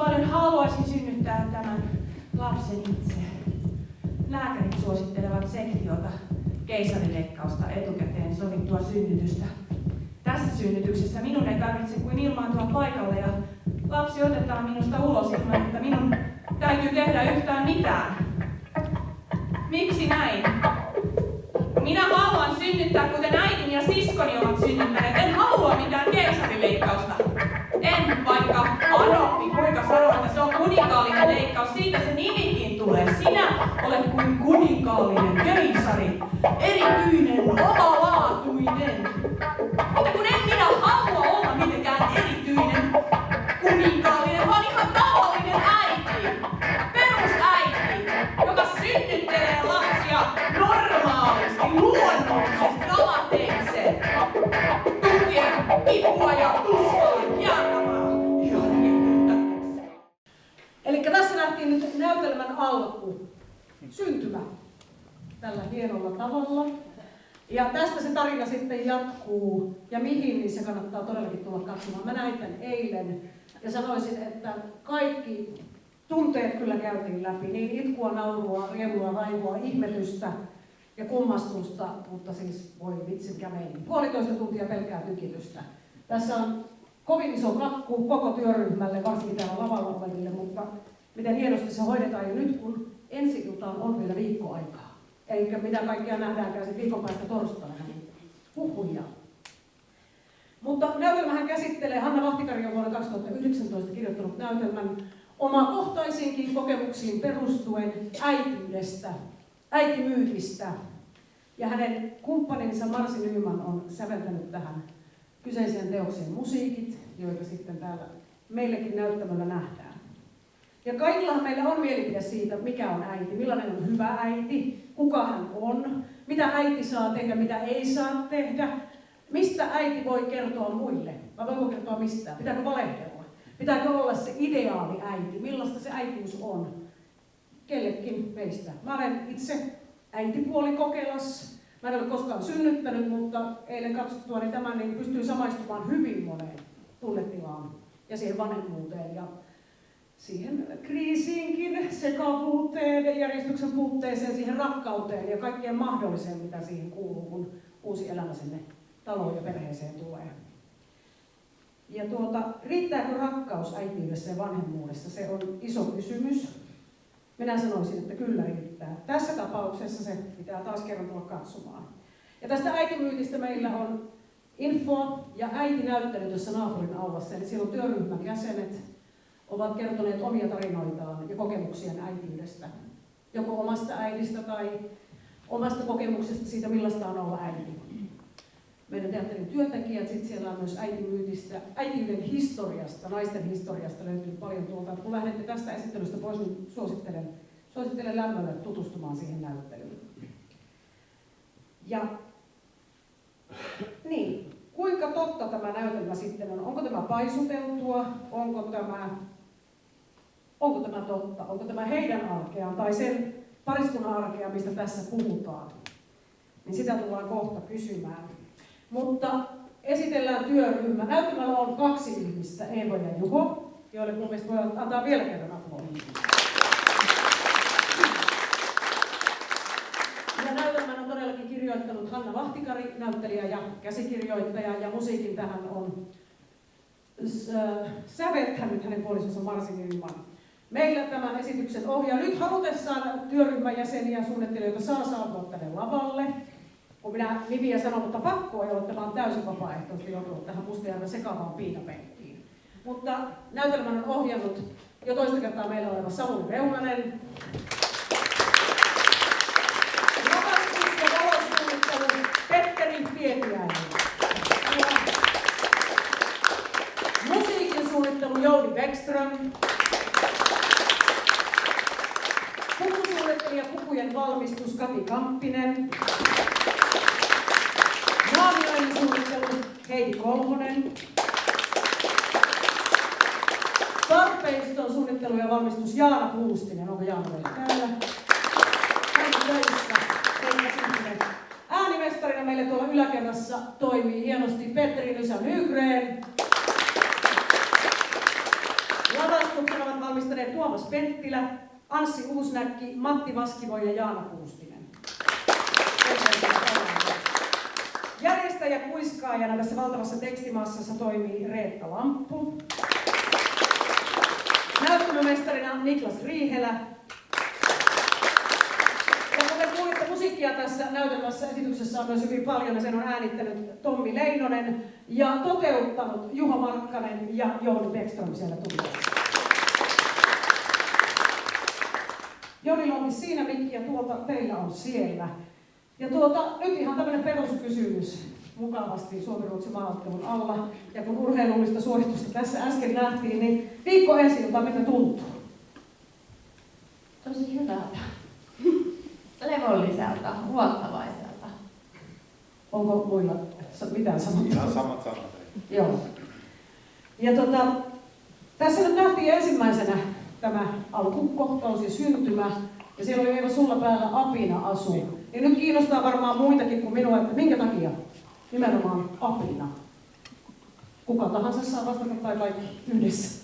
paljon haluaisin synnyttää tämän lapsen itse. Lääkärit suosittelevat sektiota, keisarileikkausta, etukäteen sovittua synnytystä. Tässä synnytyksessä minun ei tarvitse kuin ilmaantua paikalle ja lapsi otetaan minusta ulos ilman, että minun täytyy tehdä yhtään mitään. Miksi näin? Minä haluan synnyttää, kuten äitini ja siskoni ovat synnyttäneet. En halua mitään keisarileikkausta. En, vaikka adopti kuinka sanoo, että se on kuninkaallinen leikkaus. Siitä se nimikin tulee. Sinä olet kuin kuninkaallinen keisari. Erityinen, omalaatuinen. Mutta kun en minä halua olla mitenkään erityinen kuninkaallinen, vaan ihan tavallinen äiti. Perusäiti, joka synnyttelee lapsia normaalisti, luonnollisesti, alateitse. Tuntien kipua ja tuskaa jäätävää. Eli tässä nähtiin nyt näytelmän alku, syntymä, tällä hienolla tavalla. Ja tästä se tarina sitten jatkuu, ja mihin, niin se kannattaa todellakin tulla katsomaan. Mä näin tämän eilen ja sanoisin, että kaikki tunteet kyllä käytiin läpi, niin itkua, naurua, riemua, raivoa, ihmetystä ja kummastusta, mutta siis voi vitsin kämeni. 1,5 tuntia pelkää tykitystä. Tässä on kovin iso kakku koko työryhmälle, varsinkin täällä lavalla oleville, mutta miten hienosti se hoidetaan jo nyt, kun ensi iltaan on vielä viikko aikaa. Eikä mitä kaikkea nähdäänkään sitten viikon päästä torstaina, niin huhuja. Mutta näytelmähän käsittelee, Hanna Vahtikari on vuonna 2019 kirjoittanut näytelmän omakohtaisiinkin kokemuksiin perustuen äitiydestä, äitimyytistä. Ja hänen kumppaninsa Marsi Nyman on säveltänyt tähän kyseiseen teokseen musiikit, joita sitten täällä meillekin näyttämällä nähdään. Ja kaikillahan meillä on mielipide siitä, mikä on äiti, millainen on hyvä äiti, kuka hän on, mitä äiti saa tehdä, mitä ei saa tehdä, mistä äiti voi kertoa muille, vai voiko kertoa mistään, pitääkö valehdella, pitääkö olla se ideaali äiti, millaista se äitiys on, kellekin meistä. Mä olen itse äitipuolikokeilas, mä en ole koskaan synnyttänyt, mutta eilen katsottuani tämän niin pystyy samaistumaan hyvin moneen tunnetilaan ja siihen vanhemmuuteen ja siihen kriisiinkin, sekavuuteen, järjestyksen puutteeseen, siihen rakkauteen ja kaikkeen mahdolliseen, mitä siihen kuuluu, kun uusi elämä sinne taloon ja perheeseen tulee. Ja riittääkö rakkaus äitiydessä ja vanhemmuudessa? Se on iso kysymys. Minä sanoisin, että kyllä riittää. Tässä tapauksessa se pitää taas kerran tulla katsomaan. Ja tästä äitimyytistä meillä on info ja äitinäyttely tuossa naapurin aulassa. Eli siellä on työryhmän jäsenet, ovat kertoneet omia tarinoitaan ja kokemuksiaan äitiydestä. Joko omasta äidistä tai omasta kokemuksesta siitä, millaista on olla äiti. Meidän teatterin työntekijät, sitten siellä on myös äitimyytistä, äitiyden historiasta, naisten historiasta löytyy paljon tuolta. Kun lähdette tästä esittelystä pois, niin suosittelen lämmöllä tutustumaan siihen näyttelyyn. Ja niin, kuinka totta tämä näytelmä sitten on? Onko tämä paisuteltua? Onko tämä totta? Onko tämä heidän arkeaan tai sen pariskunnan arkea, mistä tässä puhutaan? Niin sitä tullaan kohta kysymään. Mutta esitellään työryhmä. Näytelmällä on 2 ihmistä, Eeva ja Juho, joille mun mielestä voi antaa vielä kerran aplodin. Ja näytelmän on todellakin kirjoittanut Hanna Vahtikari, näyttelijä ja käsikirjoittaja, ja musiikin tähän on säveltänyt hänen puolisonsa Marsi Nyman. Meillä tämän esityksen ohjaa nyt halutessaan työryhmän jäseniä ja suunnittelijoita saa saapua tänne lavalle. Kun minä nimiä sanon, mutta pakko ei ole, tämä on täysin vapaaehtoisesti joutunut tähän Mustajärven sekavaan piinapenkkiin. Mutta näytelmän on ohjannut jo toista kertaa meillä oleva Samuli Reunanen. Lavastus ja valosuunnittelu Petteri Pietiäinen. Musiikin suunnittelu Jouni Bäckström. Pukusuunnittelija pukujen valmistus Kati Kamppinen. Naamioinnin suunnittelu Heidi Kolhonen. Tarpeiston suunnittelu ja valmistus Jaana Puustinen. Onko Jaana meillä täällä? Hän on töissä. Äänimestarina meille tuolla yläkerrassa toimii hienosti Petteri Nysa Nygren. Lavastuksena ovat edustaneen Tuomas Penttilä, Anssi Uusnäkki, Matti Vaskivo ja Jaana Kuustinen. Järjestäjä kuiskaajana tässä valtavassa tekstimassassa toimii Reetta Lamppu. Näytelmämestarina Niklas Riihelä. Ja kuten kuulitte, musiikkia tässä näytelmässä esityksessä on myös hyvin paljon ja sen on äänittänyt Tommi Leinonen ja toteuttanut Juho Markkanen ja Jouni Bäckström siellä tullaan. Jonilla on siinä mikki ja teillä on siellä. Ja nyt ihan tämmöinen peruskysymys mukavasti Suomi-Ruotsin maaottelun alla. Ja kun urheilullista suoritusta tässä äsken nähtiin, niin viikko ensiltä, mitä tuntuu? Tosi hyvältä. Levolliselta, luottavaiselta. Onko muilla mitään sanottavaa? Ihan samat sanat. Joo. Ja tässä nyt nähtiin ensimmäisenä tämä alkukohtaus ja syntymä. Ja siellä oli Eeva sulla päällä apina-asu. Ja nyt kiinnostaa varmaan muitakin kuin minua, että minkä takia nimenomaan apina? Kuka tahansa saa vastata tai kaikki yhdessä.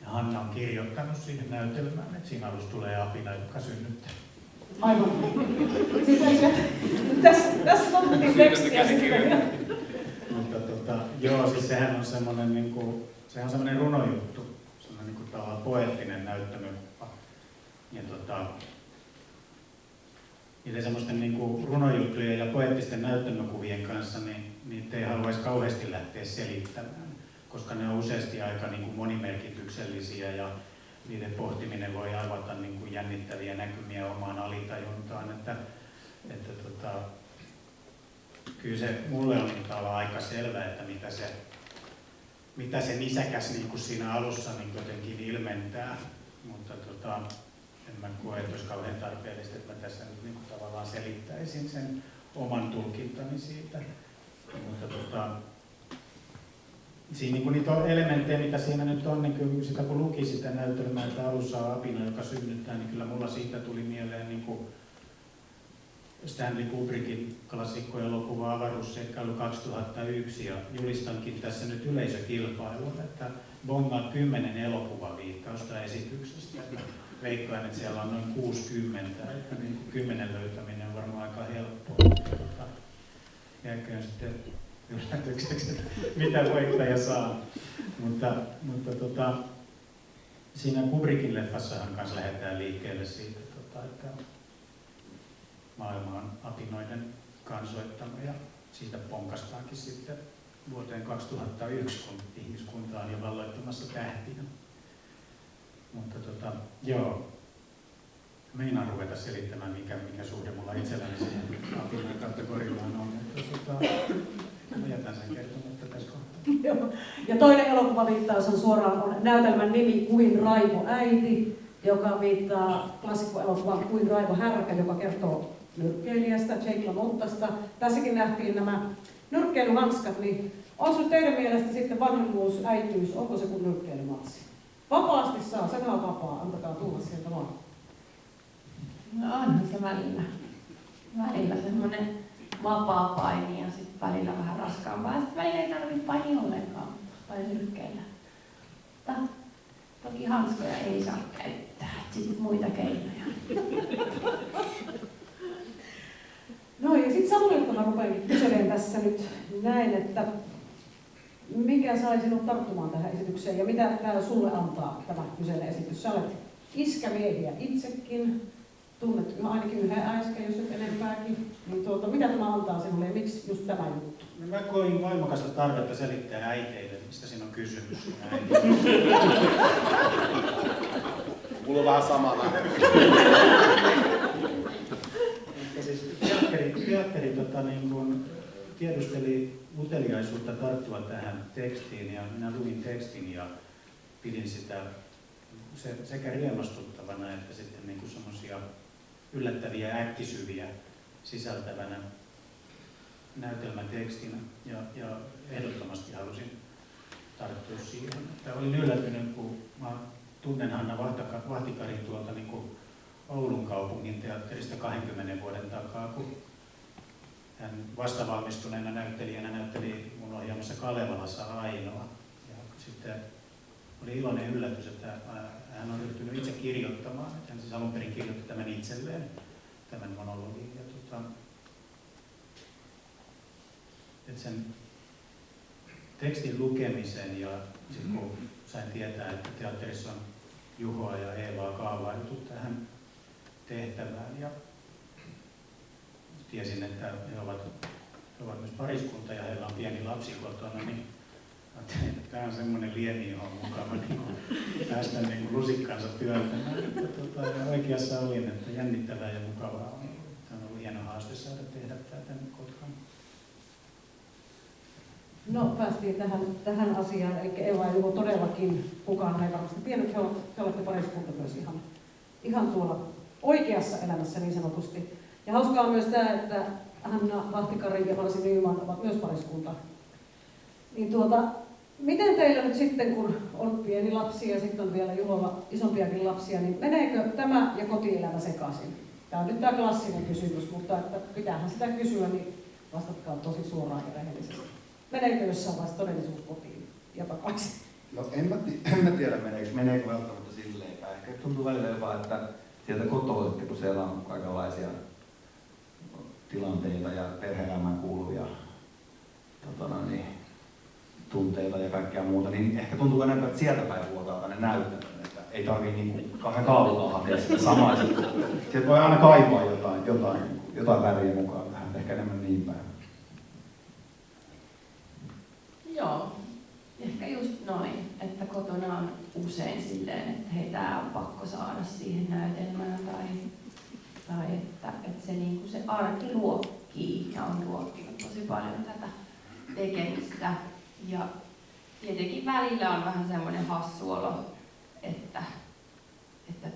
Ja Hanna on kirjoittanut siihen näytelmään, että siinä alussa tulee apina, joka synnyttää. Aivan. Tässä totuttiin tekstiä sitten. Mutta joo, siis sehän on semmoinen niinku, sehän on semmoinen runojuttu, semmoinen niinku tavallaan poeettinen näyttämökuva. Ja niiden semmoisten niinku runojuttujen ja poeettisten näyttämökuvien kanssa, niin niitä ei haluaisi kauheasti lähteä selittämään, koska ne on useasti aika niinku monimerkityksellisiä ja niiden pohtiminen voi avata niinku jännittäviä näkymiä omaan alitajuntaan. Kyllä se mulle on aika selvä, että mitä se nisäkäs niinku siinä alussa niinku jotenkin ilmentää, mutta en mä koe, että olisi kauhean tarpeellista, että mä tässä nyt niinku tavallaan selittäisin sen oman tulkintani siitä. Mutta siinä niinku niitä on elementtejä, mitä siinä nyt on, niin kyllä sitä kun luki sitä näytelmää, että alussa on apina, joka synnyttää, niin kyllä mulla siitä tuli mieleen niinku Stanley Kubrickin klassikkoelokuva Avaruusseikkailu 2001 ja julistankin tässä nyt yleisökilpailun, että bongaan 10 elokuvaviittausta esityksestä. Veikkaan, että siellä on noin 60, että niin 10 löytäminen on varmaan aika helppoa. Jääköön sitten yllätykseksi, että mitä voittaja saa. Mutta siinä Kubrickin leffassahan kanssa lähdetään liikkeelle siitä, että maailma on apinoiden kansoittama ja siitä ponkastaankin sitten vuoteen 2001, kun ihmiskunta on jo valloittamassa tähtiä. Mutta joo, meinaan ruveta selittämään, mikä suhde mulla itselläni siihen apinaan kategoriaan on. Mä jätän sen kertomatta tässä kohtaa. Ja toinen elokuvaviittaus on suoraan näytelmän nimi Kuin Raivo äiti, joka viittaa klassikkoelokuvaan Kuin Raivo härkä, joka kertoo nyrkkeilijästä, Jake LaMottasta. Tässäkin nähtiin nämä nyrkkeilyhanskat, niin onko nyt teidän mielestä sitten vanhemmuus, äitiys, onko se kuin nyrkkeilymatsi? Vapaasti saa, se on vapaa, antakaa tulla sieltä vaan. No onhan se välillä. Välillä semmoinen vapaa paini ja sitten välillä vähän raskaampaa. Sitten välillä ei tarvitse painia ollenkaan tai nyrkkeillä. Toki hanskoja ei saa käyttää, sitten muita keinoja. No ja sitten Samulilta mä rupean kyselemään tässä nyt näin, että mikä sai sinut tarttumaan tähän esitykseen ja mitä täällä sulle antaa tämä kyseinen esitys? Sä olet iskämiehiä itsekin, tunnet ainakin yhden äsken, jos et enempääkin. Niin mitä tämä antaa sinulle ja miksi just tämä juttu? No mä koin voimakasta tarvetta selittää äiteille, mistä siinä on kysymys. Mulla on vähän samanlainen. Siis teatteri tiedusteli uteliaisuutta tarttua tähän tekstiin ja minä luin tekstin ja pidin sitä sekä riemastuttavana että sitten niin semmoisia yllättäviä äkkisyviä sisältävänä näytelmätekstinä ja ehdottomasti halusin tarttua siihen. Olin yllättynyt, kun mä tunnen Hanna Vahtikarin tuolta niin kuin Oulun kaupungin teatterista 20 vuoden takaa, kun hän vastavalmistuneena näyttelijänä näytteli mun ohjaamassa Kalevalassa Ainoa. Ja sitten oli iloinen yllätys, että hän on ryhtynyt itse kirjoittamaan. Hän siis alun perin kirjoitti tämän itselleen, tämän monologin. Ja että sen tekstin lukemisen ja sitten kun sain tietää, että teatterissa on Juhoa ja Eevaa kaavailtu tähän tehtävään ja tiesin, että he ovat myös pariskunta ja heillä on pieni lapsi kotona, niin ajattelin, että tämä on semmoinen liemi, johon on mukava niin päästä niin lusikkansa työltämään. Ja oikeassa olin, että jännittävää ja mukavaa on. Tämä on ollut hieno haaste saada tehdä tämä tänne Kotkaan. No päästiin tähän asiaan, eli Eeva ja Juho todellakin, kukaan ei varmasti tiennyt, he olette pariskunta myös ihan tuolla oikeassa elämässä niin sanotusti. Ja hauskaa on myös tämä, että Hanna Vahtikari ja Marsi Nyman ovat myös pariskunta. Niin miten teillä nyt sitten, kun on pieni lapsi ja sitten on vielä Juholla isompiakin lapsia, niin meneekö tämä ja kotielämä sekaisin? Tämä on nyt tämä klassinen kysymys, mutta että pitäähän sitä kysyä, niin vastatkaa tosi suoraan ja rehellisesti. Meneekö jossain vaiheessa todellisuus kotiin ja takaisin? No en mä tiedä meneekö välttämättä silleenkään. Ehkä tuntuu välillä jopa, että sieltä kotoa sitten, kun siellä on kaikenlaisia tilanteita ja perhe-elämään kuuluvia tunteita ja kaikkea muuta, niin ehkä tuntuu enemmän, että sieltä päin vuotaa tänne näyttämään, että ei tarvii niin kahden kaavullaan hakea sitä samaa. Sieltä voi aina kaipaa jotain väriä mukaan tähän, ehkä enemmän niin päin. Joo, ehkä just noin, että kotona on usein silleen, että hei, tää on pakko saada siihen näytelmään tai että se, niin se arki ruokkii ja on ruokkinut tosi paljon tätä tekemistä. Ja tietenkin välillä on vähän semmoinen hassu olo, että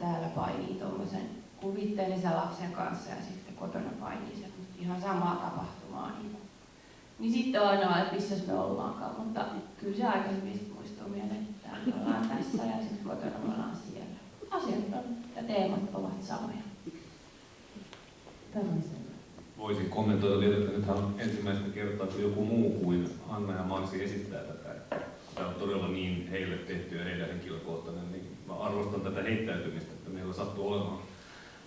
täällä painii tuommoisen kuvitteellisen lapsen kanssa ja sitten kotona painii semmoista ihan samaa tapahtumaa. Niin sitten on aina, että missä me ollaankaan, mutta kyllä se aika hyvin muistuu mieleen, että täällä ollaan tässä ja sitten kotona me ollaan siellä. Asiat on ja teemat ovat samoja. Voisin kommentoida vielä, että nythän on ensimmäistä kertaa, kun joku muu kuin Anna ja Marsi esittää tätä. Tämä on todella niin heille tehty ja heidän henkilökohtainen, niin mä arvostan tätä heittäytymistä, että meillä sattuu olemaan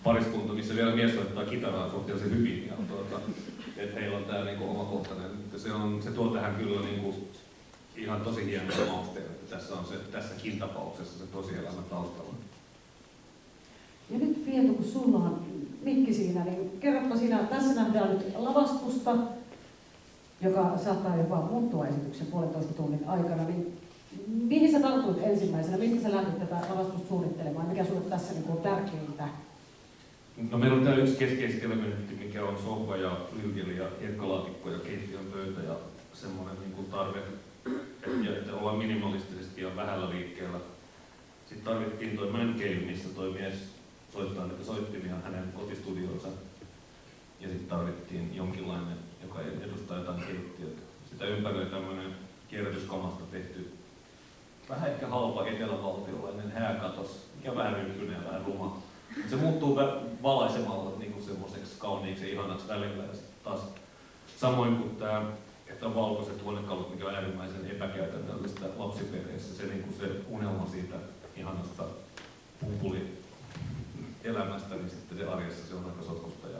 pariskunta, missä vielä mies soittaa kitaraa suhteellisen hyvin. Ja että heillä on tämä niinku omakohtainen. Se tuo tähän kyllä niinku ihan tosi hienoa mausteen, että tässä on tässäkin tapauksessa se tosielämä taustalla. Ja nyt Pietu, kun sulla on mikki siinä, niin kerropa sinä, tässä nähdään nyt lavastusta, joka saattaa jopa muuttua esityksen 1,5 tunnin aikana. Niin mihin sä tartuit ensimmäisenä? Mistä sä lähdit tätä lavastusta suunnittelemaan? Mikä sulle tässä niin on tärkeintä? No meillä on täällä yksi keskeistä elementti, mikä on sohva ja lyykeli ja hiekkalaatikko ja keittiön pöytä ja semmoinen niin tarve, että ollaan minimalistisesti ja vähällä liikkeellä. Sitten tarvittiin tuo mancave, missä tuo mies soittaa niitä soittimia hänen kotistudionsa. Ja sitten tarvittiin jonkinlainen, joka edustaa jotain keittiötä. Sitä ympärillä tämmöinen kierrätyskamasta tehty, vähän ehkä halpa etelävaltiolainen hääkatos, mikä vähän ryhkyinen ja vähän ruma. Se muuttuu valaisemalla niin semmoiseksi kauniiksi ja ihanaksi välillä. Ja taas samoin kuin tämä, että on valkoiset huonekalut, mikä on äärimmäisen epäkäytännöllistä lapsiperheessä. Se, niin se unelma siitä ihanasta pumpulielämästä, niin sitten se arjessa se on aika sotkusta ja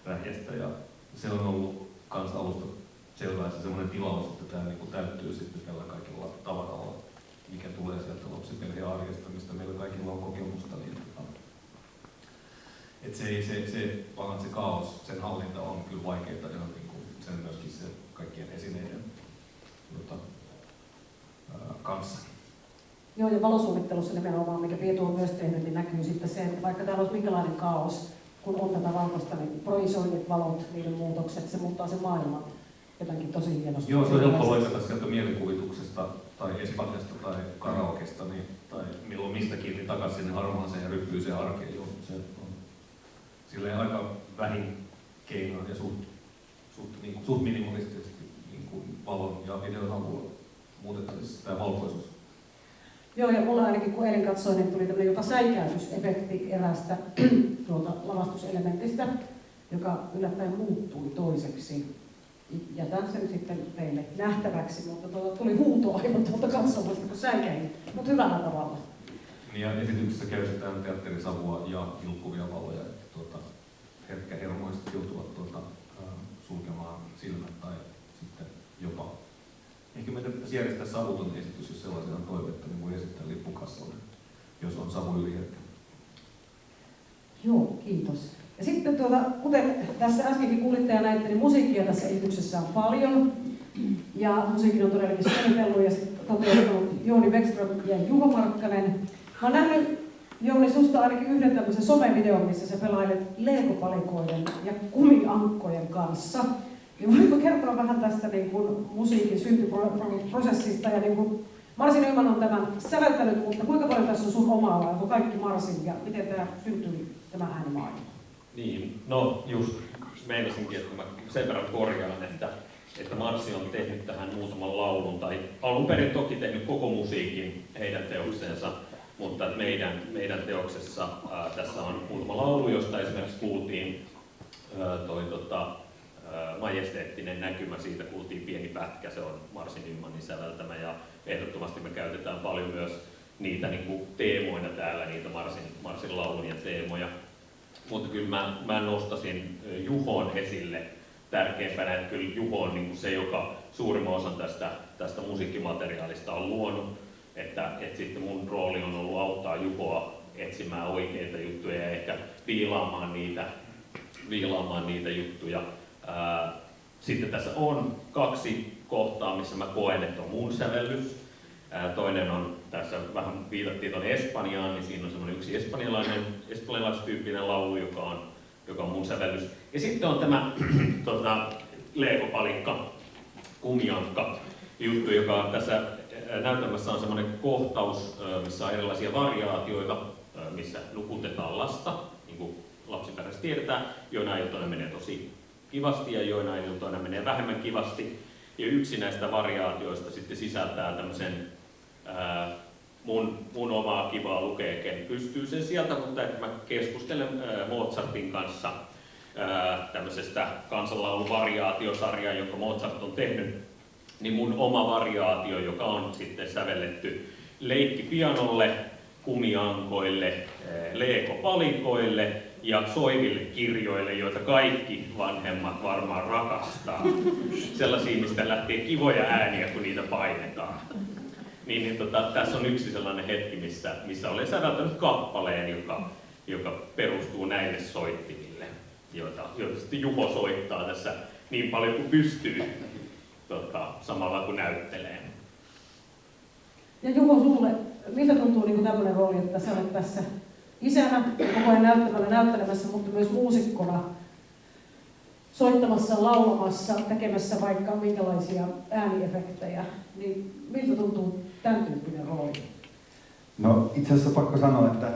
rähjästä. Ja se on ollut kans alusta selvää se semmoinen tilaus, että tämä niin täyttyy sitten tällä kaikilla tavaralla, mikä tulee sieltä lapsiperheen arjesta, mistä meillä kaikilla on kokemusta. Niin, että se kaos, sen hallinta on kyllä vaikeaa ihan niin kuin sen myöskin se kaikkien esineiden kanssa. Joo, ja valosuunnittelussa nimenomaan, mikä Pietu on myös tehnyt, niin näkyy sitten se, että vaikka täällä olisi minkälainen kaos, kun on tätä valkoista, niin projisoinnit, valot, niiden muutokset, se muuttaa sen maailman jotenkin tosi hienosti. Joo, se on helppo loikata sieltä mielikuvituksesta tai Espanjasta tai karaokesta tai milloin mistäkin niin takaisin sinne harmaaseen ja ryppyiseen arkeen. Joo, se on silleen aika vähin keinoin ja suht minimalistisesti niin valon ja videon avulla muutettavissa tämä valkoisuus. Joo, ja mulla ainakin kun eilen katsoin, niin tuli tämmöinen jopa säikäytysefekti eräästä tuolta lavastuselementistä, joka yllättäen muuttui toiseksi. jätän sen sitten teille nähtäväksi, mutta tuli huuto aivan tuolta katsomasta, kun säikäin, mutta hyvällä tavalla. Niin ja esityksessä käytetään teatterisavua ja vilkkuvia valoja, että herkkähermoiset joutuvat sulkemaan silmät tai sitten jopa. Ehkä meidän pitäisi järjestää savuton esitys, jos sellaisia on toivetta, niin voi esittää lippukassalle, jos on savu yliherkkä. Joo, kiitos. Ja sitten kuten tässä äskenkin kuulitte ja näitte, niin musiikkia tässä esityksessä on paljon. Ja musiikin on todellakin suunnitellut ja toteuttanut Jouni Bäckström ja Juho Markkanen. Mä oon nähnyt, Jouni, susta ainakin yhden tämmöisen somevideon, missä sä pelailet leegopalikoiden ja kumiankkojen kanssa. Niin voitko kertoa vähän tästä niin kuin musiikin syntyprosessista ja niin kuin Marsin Nyman on tämän säveltänyt, mutta kuinka paljon tässä on sun omaa vai onko kaikki Marsin ja miten tämä syntyi tämä äänimaailma? Niin, no just meinasinkin, että mä sen verran korjaan, että Marsi on tehnyt tähän muutaman laulun, tai alun perin toki tehnyt koko musiikin heidän teokseensa, mutta meidän teoksessa tässä on muutama laulu, josta esimerkiksi kuultiin Majesteettinen näkymä, siitä kuultiin pieni pätkä, se on Marsin Nymanin säveltämä, ja ehdottomasti me käytetään paljon myös niitä niin kuin teemoina täällä, niitä Marsin laulujen teemoja. Mutta kyllä mä nostasin Juhon esille tärkeimpänä, että kyllä Juho on niin se, joka suurimman osan tästä musiikkimateriaalista on luonut. Että sitten mun rooli on ollut auttaa Juhoa etsimään oikeita juttuja ja ehkä viilaamaan niitä juttuja. Sitten tässä on 2 kohtaa, missä mä koen, että on mun sävellys. Toinen on, tässä vähän viitattiin tuonne Espanjaan, niin siinä on semmoinen yksi espanjalaistyyppinen laulu, joka on mun sävellys. Ja sitten on tämä leegopalikka, kumiankka juttu, joka tässä näytelmässä on semmoinen kohtaus, missä on erilaisia variaatioita, missä nukutetaan lasta, niin kuin lapsiperheessä tiedetään. Joinain iltoina menee tosi kivasti ja joinain iltoina menee vähemmän kivasti. Ja yksi näistä variaatioista sitten sisältää tämmöisen mun omaa kivaa lukea, ken pystyy sen sieltä, mutta että mä keskustelen Mozartin kanssa tämmöisestä kansanlauluvariaatiosarjaa, jonka Mozart on tehnyt, niin mun oma variaatio, joka on sitten sävelletty leikkipianolle, kumiankoille, leegopalikoille ja soiville kirjoille, joita kaikki vanhemmat varmaan rakastaa. Sellaisia, mistä lähtee kivoja ääniä, kun niitä painetaan. Tässä on yksi sellainen hetki, missä olen säveltänyt kappaleen, joka perustuu näille soittimille, joita sitten Juho soittaa tässä niin paljon kuin pystyy samalla kun näyttelee. Ja Juho, sulle, miltä tuntuu niin tämmöinen rooli, että sä olet tässä isänä koko ajan näyttelemässä, mutta myös muusikkona soittamassa, laulamassa, tekemässä vaikka minkälaisia ääniefektejä, niin miltä tuntuu tämän tyyppinen rooli? No itse asiassa pakko sanoa, että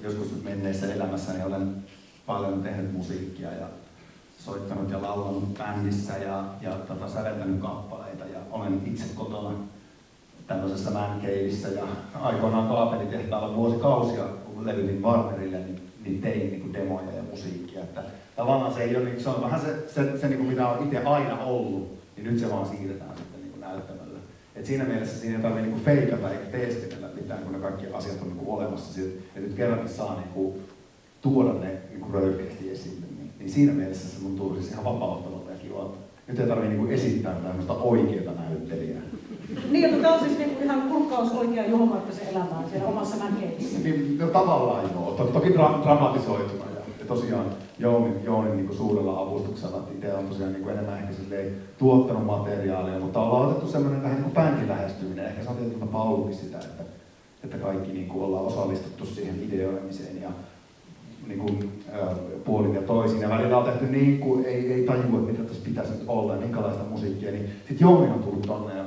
joskus menneessä elämässäni olen paljon tehnyt musiikkia ja soittanut ja laulanut bändissä ja säveltänyt kappaleita ja olen itse kotona tämmöisessä man caveissa ja aikoinaan kaapelitehtaalla vuosikausia, kun levytin Warnerille, niin tein niin demoja ja musiikkia. Että tavallaan se ei ole, se on vähän se niin kuin mitä on itse aina ollut, niin nyt se vaan siirretään sitten niin näyttämällä. Et siinä mielessä siinä ei tarvitse niin feikata eikä teeskennellä mitään, kun ne kaikki asiat on niin olemassa. Ja nyt kerrankin saa niin tuoda ne niin röyhkeästi esille. Niin siinä mielessä se tuntuu siis ihan vapauttavalta ja kivalta. Nyt ei tarvitse niin esittää tämmöistä oikeaa näyttelijää. Niin, että tämä on siis niin ihan kurkkaus oikea Juho Markkasen elämään siellä omassa mänkeissä. Niin, no, tavallaan joo. Toki dramatisoituna. Ja tosiaan Jounin niin suurella avustuksella, että itse on tosiaan niin enemmän ehkä tuottanut materiaalia, mutta ollaan otettu semmoinen vähän niin bändin lähestyminen. Ehkä se on tietyllä Paulukin sitä, että kaikki niin ollaan osallistuttu siihen ideoimiseen ja niin puolin ja toisin. Ja välillä on tehty niin kuin ei tajua, mitä tässä pitäisi nyt olla ja minkälaista musiikkia. Niin sitten Jouni on tullut tonne ja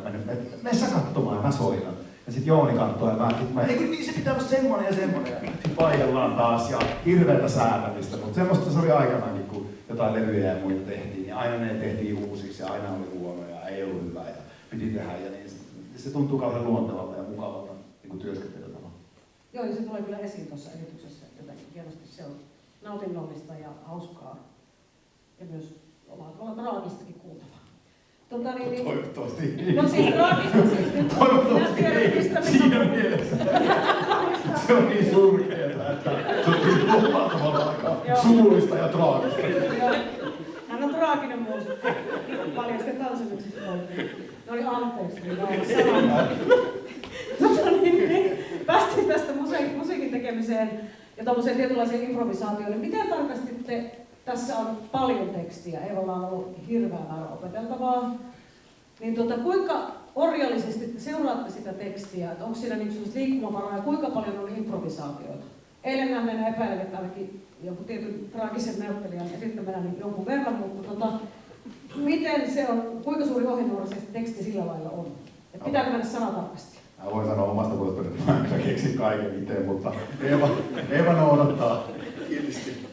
mene sä katsomaan ja mä soitan. Ja sitten Jouni katsoo ja mä eikö niin se pitää olla semmonen ja semmonen. Ja sitten vaihdellaan taas ja hirveätä säätämistä. Mutta semmoista se oli aikanaankin, kun jotain levyjä ja muita tehtiin. Niin aina ne tehtiin uusiksi ja aina oli huonoja ja ei ollut hyvää ja piti tehdä. Ja niin se tuntuu kauhean luontevalta ja mukavalta niin työskentelytavalla. Joo, ja se tulee kyllä esiin tuossa esityksessä jotenkin hienosti. Se on nautinnollista ja hauskaa ja myös omalla tavalla traagistakin kuultavaa. Toivottavasti. No siis traagista siis nyt. Toivottavasti ei siinä mielessä. Se on niin surkeeta, että se on niin huomattavalla aikaa surullista ja traagista. Joo. Hän on traaginen muusikko. Paljastetaan se nyt sitten oikein. No niin, anteeksi. Päästiin tästä musiikin tekemiseen ja tuollaiseen tietynlaiseen improvisaatioon. Miten tarkasti tässä on paljon tekstiä, Eevalla on ollut hirveä määrä opeteltavaa. Niin kuinka orjallisesti te seuraatte sitä tekstiä, että onko siinä niin liikkumavaraa ja kuinka paljon on improvisaatioita? Eilen nähneenä epäilen, että ainakin jonkun tietyn traagisen näyttelijän esittämänä niin jonkun verran, mutta miten se on, kuinka suuri ohjenuoraisesti teksti sillä lailla on? Et pitääkö mennä sanatarkasti? Mä voin sanoa omasta puolestani, että mä en keksin kaiken itse, mutta Eeva noudattaa. Kiltisti.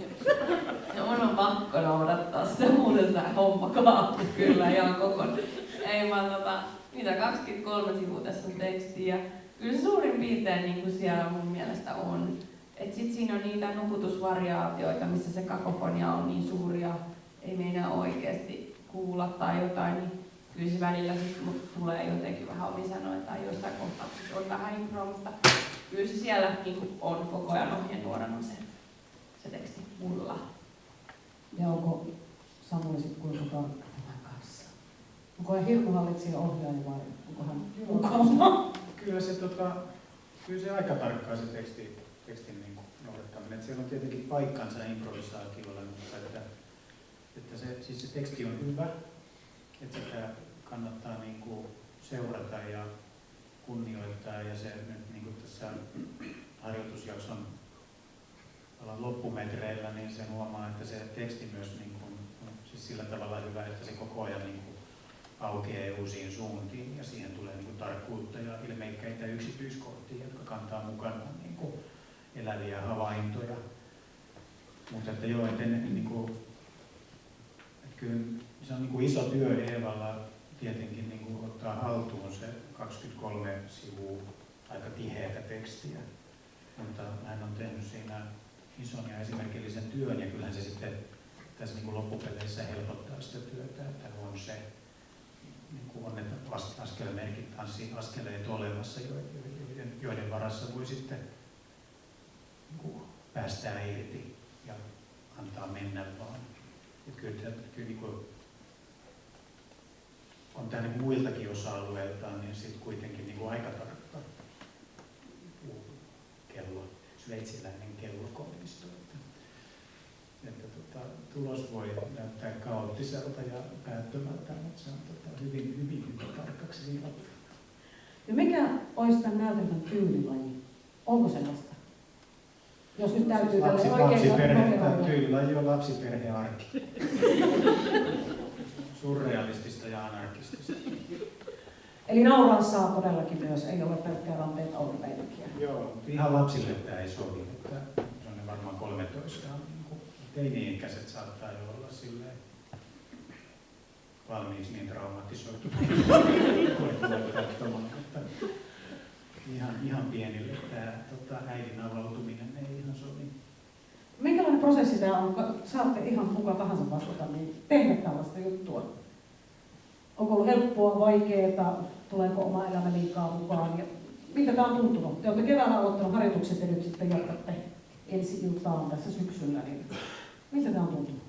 No mun on pakko noudattaa sitä, muuten tämä homma kaatuu kyllä ihan kokonaan. Ei vaan mitä 23 sivua tässä on tekstiä. Kyllä se suurin piirtein niin kuin siellä mun mielestä on. Et sit siinä on niitä nukutusvariaatioita, missä se kakofonia on niin suuri ja ei meinaa oikeasti kuulla tai jotain, niin kyllä se välillä tulee jotenkin vähän omin sanoin tai jossain kohtaa on vähän improa, mutta kyllä se siellä niin kuin on koko ajan ohjenuorana se teksti mulla. Ja onko Samuli sitten kuinka tarkka tämän kanssa? Onko hän hirmuhallitsija ohjaaja vai onko hän mukava? Kyllä se aika tarkkaa se tekstin niin kuin noudattaminen. Että siellä on tietenkin paikkansa improvisaatiolla, mutta siis se teksti on hyvä, että sitä kannattaa niin kuin seurata ja kunnioittaa. Ja se nyt niin kuin tässä harjoitusjakson loppumetreillä, niin sen huomaa, että se teksti myös niin kuin, on siis sillä tavalla hyvä, että se koko ajan niin kuin aukeaa uusiin suuntiin ja siihen tulee niin kuin tarkkuutta ja ilmeikkäitä yksityiskohtia, jotka kantaa mukana niin kuin eläviä havaintoja. Mutta että joo, niin kuin, että kyllä se on niin kuin iso työ Eevalla tietenkin niin kuin ottaa haltuun se 23 sivua aika tiheätä tekstiä, mutta hän on tehnyt siinä ison ja esimerkillisen työn ja kyllähän se sitten tässä niin kuin loppupeleissä helpottaa sitä työtä, että on se niin kuin on ne askelmerkit, askeleet olemassa, joiden varassa voi sitten niin kuin päästää irti ja antaa mennä vaan. Et kyllä niin kuin on tämä niin muiltakin osa-alueiltaan, niin sitten kuitenkin niin kuin aika tarkka kello, sveitsiläinen kellokoneisto. Että tulos voi näyttää kaoottiselta ja päättömältä, mutta se on hyvin tarkaksi viilattu. Ja mikä olisi tämän näytelmän tyylilaji? Onko sellaista? Jos nyt täytyy tälle oikein tyylilaji on lapsiperhearki. Surrealistista ja anarkistista. Eli nauraa saa todellakin myös, ei ole pelkkää ranteita ollenpäiväkiä. Joo, ihan lapsille tämä ei sovi. Että se on varmaan 13. Teini-ikäiset saattaa jo olla silleen valmiiksi niin traumatisoituneita, että ihan pienille tämä äidin avautuminen ei ihan sovi. Minkälainen prosessi tämä on? Saatte ihan kuka tahansa vastata, niin tehdä tällaista juttua. Onko ollut helppoa, vaikeaa, tuleeko oma elämä liikaa mukaan? Ja miltä tämä on tuntunut? Te olette keväällä aloittanut harjoitukset ja nyt sitten jatkatte ensi iltaan tässä syksyllä. Niin miltä tämä on tuntunut?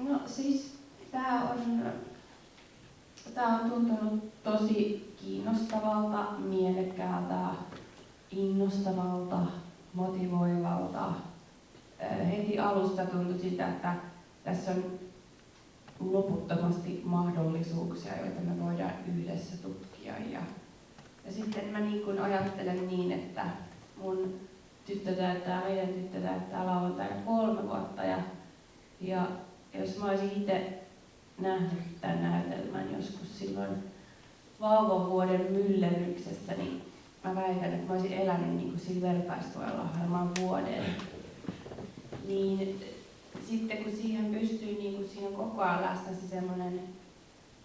No siis tämä on tuntunut tosi kiinnostavalta, mielekkäältä, innostavalta, motivoivalta. Heti alusta tuntui sitä, että tässä on loputtomasti mahdollisuuksia, joita me voidaan yhdessä tutkia. Ja sitten mä niin kun ajattelen niin, että mun meidän tyttö täyttää lauantaina 3 vuotta. Ja jos mä olisin itse nähnyt tämän näytelmän joskus silloin vauvavuoden myllerryksessä, niin mä väitän, että mä olisin elänyt niin kuin sillä vertaistuella varmaan vuoden. Niin sitten kun siihen pystyy, niin kuin siinä on koko ajan läsnä se semmoinen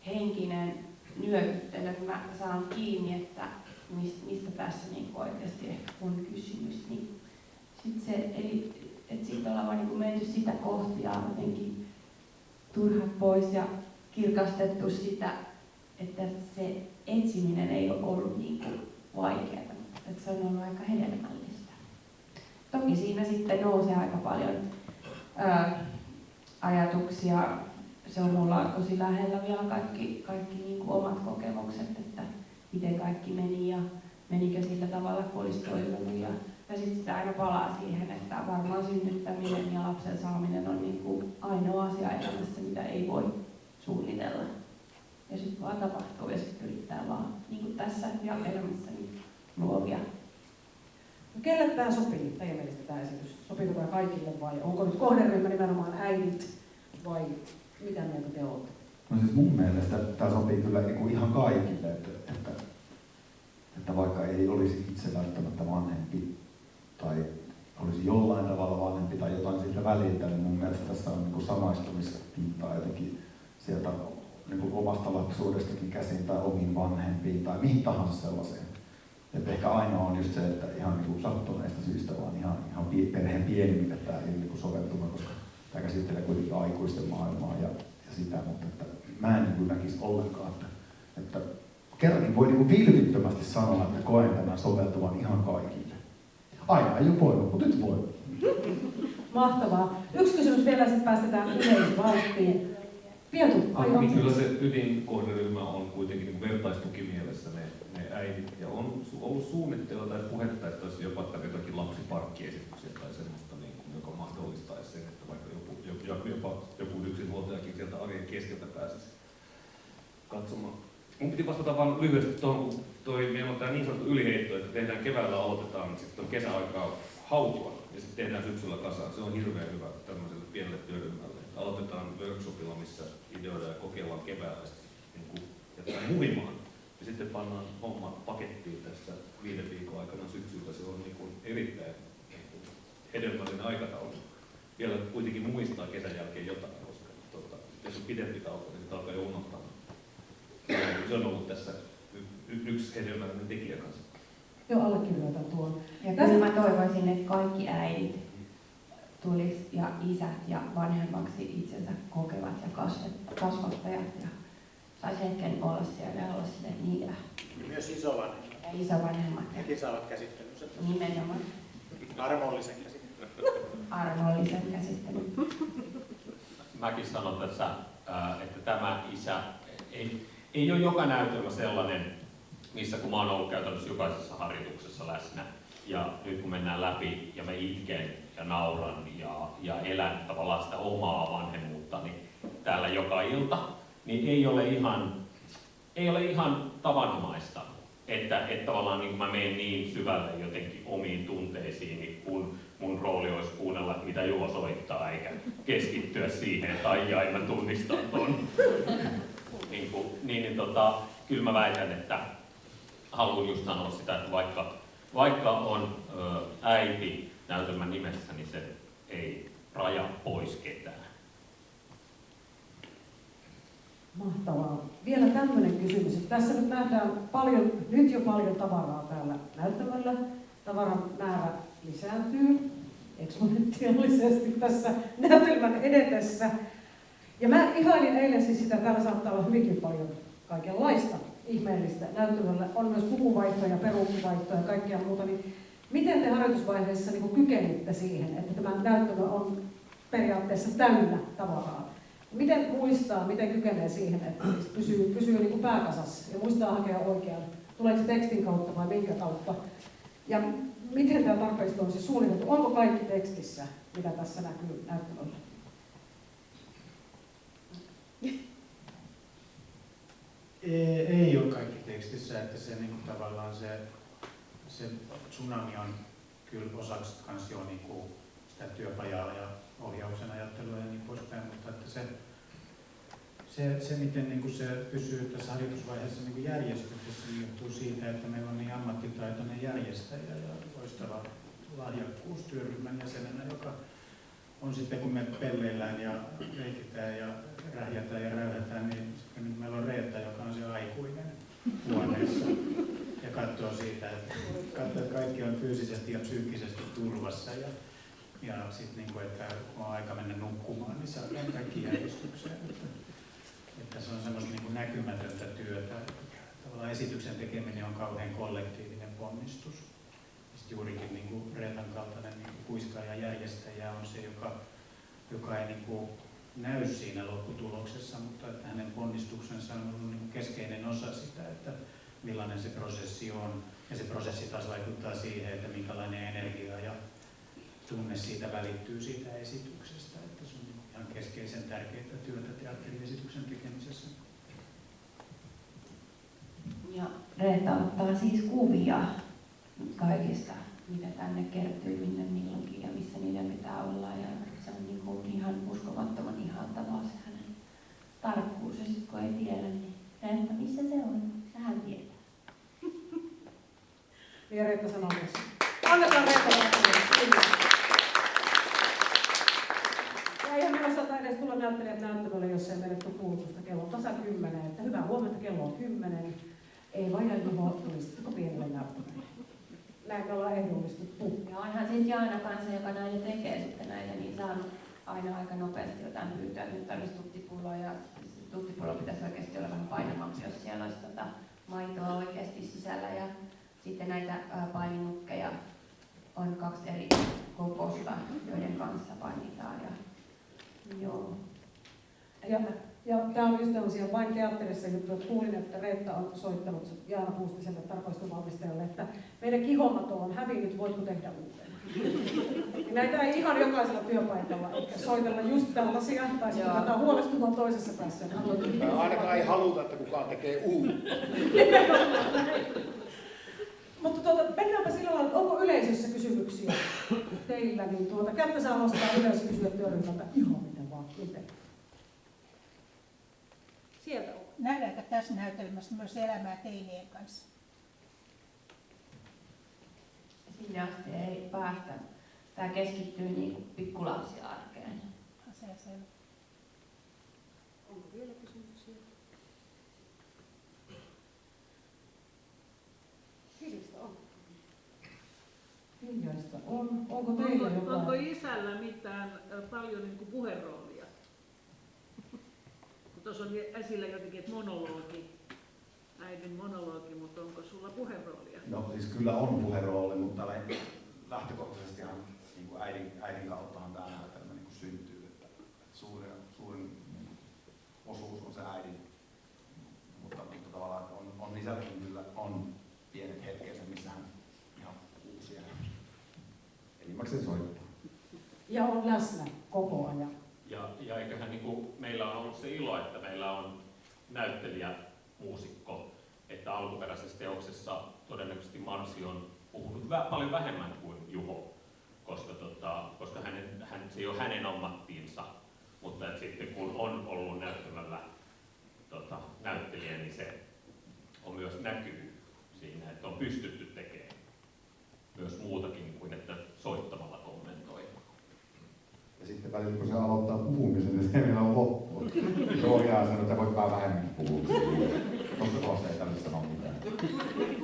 henkinen nyökyttely, että mä saan kiinni, että mistä tässä niin oikeasti ehkä on kysymys, niin sitten se siitä ollaan vaan niin menty sitä kohti ja jotenkin turhat pois ja kirkastettu sitä, että se etsiminen ei ole ollut niin kuin vaikeaa, että se on ollut aika hedelmällistä. Toki siinä sitten nousee aika paljon ajatuksia. Se on mulla tosi lähellä vielä kaikki niin kuin omat kokemukset, että miten kaikki meni ja menikö sillä tavalla, kun olisi toivonut. Ja sitten sitä aina palaa siihen, että varmaan synnyttäminen ja lapsen saaminen on niin kuin ainoa asia elämässä, mitä ei voi suunnitella. Ja sitten vaan tapahtuu ja sitten yrittää vaan niin kuin tässä ja elämässä niin luovia. No, kelle tämä sopii teidän mielestä tämä esitys? Sopiiko tämä kaikille vai onko nyt kohderyhmä nimenomaan äidit vai mitä mieltä te olette? No siis mun mielestä tämä sopii kyllä niinku ihan kaikille, että vaikka ei olisi itse välttämättä vanhempi tai olisi jollain tavalla vanhempi tai jotain siltä väliltä, niin mun mielestä tässä on niinku samaistumispintaa jotenkin sieltä niinku omasta lapsuudestakin käsin tai omiin vanhempiin tai mihin tahansa sellaiseen. Että ehkä ainoa on just se, että ihan niinku sattuneista syistä vaan ihan perheen pienimmille tämä ei niinku soveltuma, koska tämä käsittelee kuitenkin aikuisten maailmaa ja sitä, mutta että mä en niin näkisi ollenkaan, että kerrankin voi niin vilpittömästi sanoa, että koen tämän soveltuvan ihan kaikille. Aina ei ole voinut, mutta nyt voi. Mahtavaa. Yksi kysymys vielä, sitten päästetään yleisvaltiin. Pietu, Niin kyllä se ydinkohderyhmä on kuitenkin niin vertaistukimielessä ne äidit. Ja on ollut suunnittelua tai puhetta, että olisi jopa jotakin lapsiparkkiesityksiä tai semmoista, niin, joka mahdollistaisi sen, että vaikka joku yksinhuoltajakin sieltä arjen keskeltä pääsisi katsomaan. Mun piti vastata vain lyhyesti tuohon, kun meillä on tämä niin sanottu yliheitto, että tehdään keväällä aloitetaan, sitten on kesäaikaa hautua ja sitten tehdään syksyllä kasaan. Se on hirveän hyvä tämmöiselle pienelle työryhmälle. Aloitetaan workshopilla, missä ideoidaan ja kokeillaan keväällä niin jätetään muhimaan. Ja sitten pannaan homma pakettiin tässä 5 viikon aikana syksyllä. Se on niin kuin erittäin hedelmällinen aikataulu. Vielä kuitenkin muistaa kesän jälkeen jotain, koska jos on pidempi tauko, niin sitä alkaa jo unohtaa. Se on ollut tässä yksi hedelmällinen tekijä kanssa. Joo, allekirjoitan tuon. Ja kyllä mä toivoisin, että kaikki äidit tulisi ja isät ja vanhemmaksi itsensä kokevat ja kasvattajat ja saisi hetken olla siellä ja olla sille niillä. Myös isovanhemmat. Ja isovanhemmat. Nekin saavat käsittelynsä. Nimenomaan. Armollisen käsittelyn. Armollisen käsittelyn. Mäkin sanon tässä, että tämä isä ei ole joka näytelmä sellainen, missä kun mä oon ollut käytännössä jokaisessa harjoituksessa läsnä, ja nyt kun mennään läpi ja mä itken ja nauran ja elän tavallaan sitä omaa vanhemmuutta niin täällä joka ilta, niin ei ole ihan tavanomaista, että tavallaan niin mä menen niin syvälle jotenkin omiin tunteisiin, kun mun rooli olisi kuunnella, mitä Juho soittaa, eikä keskittyä siihen, että ai mä tunnistan ton. Kyllä mä väitän, että haluan just sanoa sitä, että vaikka on äiti näytelmän nimessä, niin se ei raja pois ketään. Mahtavaa. Vielä tämmöinen kysymys, että tässä nyt nähdään nyt jo paljon tavaraa täällä näyttämällä. Tavaran määrä lisääntyy eksponentiaalisesti tässä näytelmän edetessä. Ja mä ihailin eilen siis sitä, täällä saattaa olla hyvinkin paljon kaikenlaista ihmeellistä. Näytelmällä on myös pukuvaihtoja, peruukivaihtoja ja kaikkea muuta. Niin miten te harjoitusvaiheessa niin kykenitte siihen, että tämä näytelmä on periaatteessa täynnä tavaraa? Miten muistaa, miten kykenee siihen, että siis pysyy niin kuin pääkasassa ja muistaa hakea oikean? Tuleeko se tekstin kautta vai minkä kautta? Ja miten tämä tarpeisto on siis suunniteltu? Onko kaikki tekstissä, mitä tässä näkyy näyttämällä? Ei ole kaikki tekstissä, että se niin kuin tavallaan se tsunami on kyllä osaksi kans jo niin kuin sitä työpajaa ja ohjauksen ajattelua ja niin poispäin, mutta että se miten niin kuin se pysyy tässä harjoitusvaiheessa niin kuin järjestyksessä, niin johtuu siitä, että meillä on niin ammattitaitoinen järjestäjä ja loistava lahjakkuustyöryhmän jäsenenä, joka on sitten kun me pelleillään ja leikitään ja rähjätään ja räyhätään, niin nyt meillä on Reetta, joka on se aikuinen huoneessa ja katsoo siitä, että kaikki on fyysisesti ja psyykkisesti turvassa ja Ja sitten niinku, että kun on aika mennä nukkumaan, niin saadaan kaikki järjestykseen. Että se on semmoista niinku näkymätöntä työtä. Tavallaan esityksen tekeminen on kauhean kollektiivinen ponnistus. Sitten juurikin niinku Reetan kaltainen niinku kuiskaaja järjestäjä on se, joka ei niinku näy siinä lopputuloksessa, mutta että hänen ponnistuksensa on ollut niinku keskeinen osa sitä, että millainen se prosessi on. Ja se prosessi taas vaikuttaa siihen, että minkälainen energia ja tunne siitä välittyy siitä esityksestä. Että se on ihan keskeisen tärkeää työtä teatteriesityksen tekemisessä. Ja Reetta ottaa siis kuvia kaikista, mitä tänne kertyy, minne milloinkin ja missä niiden pitää olla. Ja se on niin kuin ihan uskomattoman ihaltavaa se hänen tarkkuus. Ja sitten kun ei tiedä, niin Reetta, missä se on? Sähän tietää. Ja Reetta sanoo myös. Annetaan Reetta lähteä. Ja eihän meillä saata edes tulla näyttelijät näyttämölle, jos ei menetty kuulutusta kello on tasan 10. Että hyvää huomenta, kello on 10. Ei vain Juho tulisitteko pienelle näyttämölle. Näin me ollaan ehdollistuttu. Ja onhan sitten Jaana kanssa, joka näitä tekee sitten näitä, niin saanut aina aika nopeasti jotain pyytöä. Nyt tarvitsisi tuttipulloa ja tuttipullo pitäisi oikeasti olla vähän painavampi, jos siellä olisi maitoa oikeasti sisällä. Ja sitten näitä paininukkeja on 2 eri kokosta, joiden kanssa painitaan. Joo. Ja tämä on just tämmöisiä vain teatterissa juttuja. Kuulin, että Reetta on soittanut Jaana Puustiselle tarkoitusvalmistajalle, että meidän kihomato on hävinnyt, voitko tehdä uuden? Ja näitä ei ihan jokaisella työpaikalla ehkä soitella just tällaisia, tai sitten ruvetaan huolestumaan toisessa päässä. Ainakaan ei haluta, että kukaan tekee uuden. Mutta mennäänpä sillä lailla, että onko yleisössä kysymyksiä teillä, niin kättä saa nostaa ylös ja kysyä työryhmältä ihan miten vaan. Miten? Sieltä on. Nähdäänkö tässä näytelmässä myös elämää teinien kanssa? Sinne asti ei päästä. Tämä keskittyy niin pikkulapsiarkeen. Selvä. Onko vielä kysymyksiä? Hiljaista on. Hiljaista on. Onko teillä jotain? Onko isällä mitään paljon niin kuin puheroolia? Kun tuossa on esillä jotenkin, että monologi, äidin monologi, mutta onko sulla puheroolia? No siis kyllä on puherooli, mutta lähtökohtaisestihan niin kuin äidin kauttahan tämä näytelmä niin kuin syntyy, että suurin osuus on se äidin, mutta tavallaan on isälläkin kyllä on pienet hetkensä, missä hän ihan uusia enimmäkseen soittaa. Ja on läsnä koko ajan. Ja eiköhän niin kuin, meillä on ollut se ilo, että meillä on näyttelijä, muusikko, että alkuperäisessä teoksessa todennäköisesti Marsi on puhunut paljon vähemmän kuin Juho, koska se ei ole hänen ammattiinsa, mutta että sitten kun on ollut näyttämällä näyttelijä, niin se on myös näkyy siinä, että on pystytty tekemään myös muutakin kuin että soittamalla kommentoi. Ja sitten välillä kun se aloittaa puhumisen, niin se ei ole loppua. Se ohjaa sanoo, että voit vähän vähemmän puhua. Tuossa ei tarvitse sanoa mitään.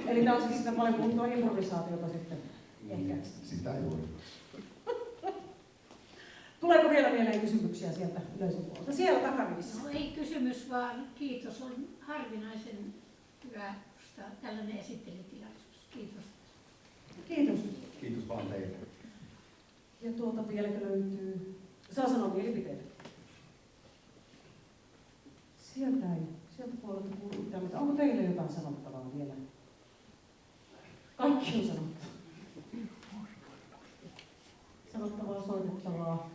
Eli tämä on siis sitä paljon puhuttua improvisaatiota sitten ehkä. Sitä juuri. Tuleeko vielä mieleen kysymyksiä sieltä yleisön puolelta? Siellä takarivissä. No ei kysymys, vaan kiitos. On harvinaisen hyvä tällainen esittelytilaisuus. Kiitos. Kiitos. Kiitos vaan teille. Ja vieläkö löytyy? Saa sanoa mielipiteitä. Sieltä puolelta kuuluu mitään, mutta onko teille jotain sanottavaa vielä? Kaikki on sanottavaa. Sanottavaa, soitettavaa.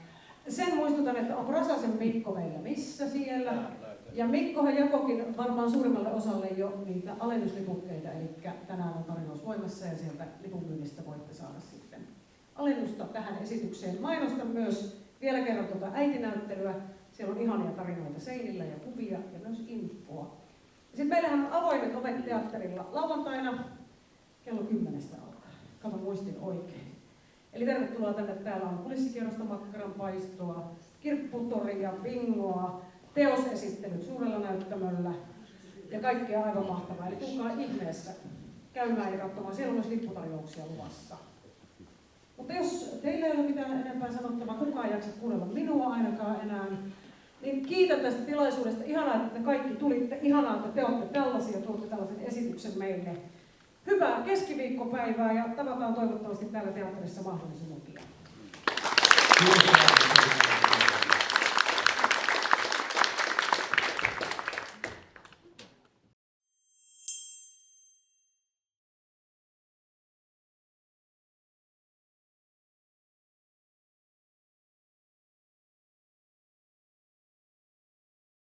Sen muistutan, että on Rasasen Mikko meillä missä siellä. Ja Mikkohan jakokin varmaan suurimmalle osalle jo niitä alennuslipukkeita, eli tänään on tarjous voimassa ja sieltä lipunmyynnistä voitte saada sitten alennusta tähän esitykseen. Mainostan myös vielä kerran äitinäyttelyä. Siellä on ihania tarinoita seinillä ja kuvia ja myös infoa. Sitten meillähän on avoimet ovet teatterilla lauantaina kello 10 alkaen. Kato muistin oikein. Eli tervetuloa tänne. Täällä on kulissikierrosta, makkaranpaistoa, kirpputoria, bingoa, teosesittelyt suurella näyttämöllä ja kaikkea aivan mahtavaa. Eli tulkaa ihmeessä käymään ja katsomaan. Siellä on myös lipputarjouksia luvassa. Mutta jos teillä ei ole mitään enempää sanottavaa, kukaan ei jaksa kuunnella minua ainakaan enää, niin kiitän tästä tilaisuudesta. Ihanaa, että te kaikki tulitte. Ihanaa, että te olette tällaisia ja tuotte tällaisen esityksen meille. Hyvää keskiviikkopäivää ja tavataan toivottavasti täällä teatterissa mahdollisimman pian. Kiitos.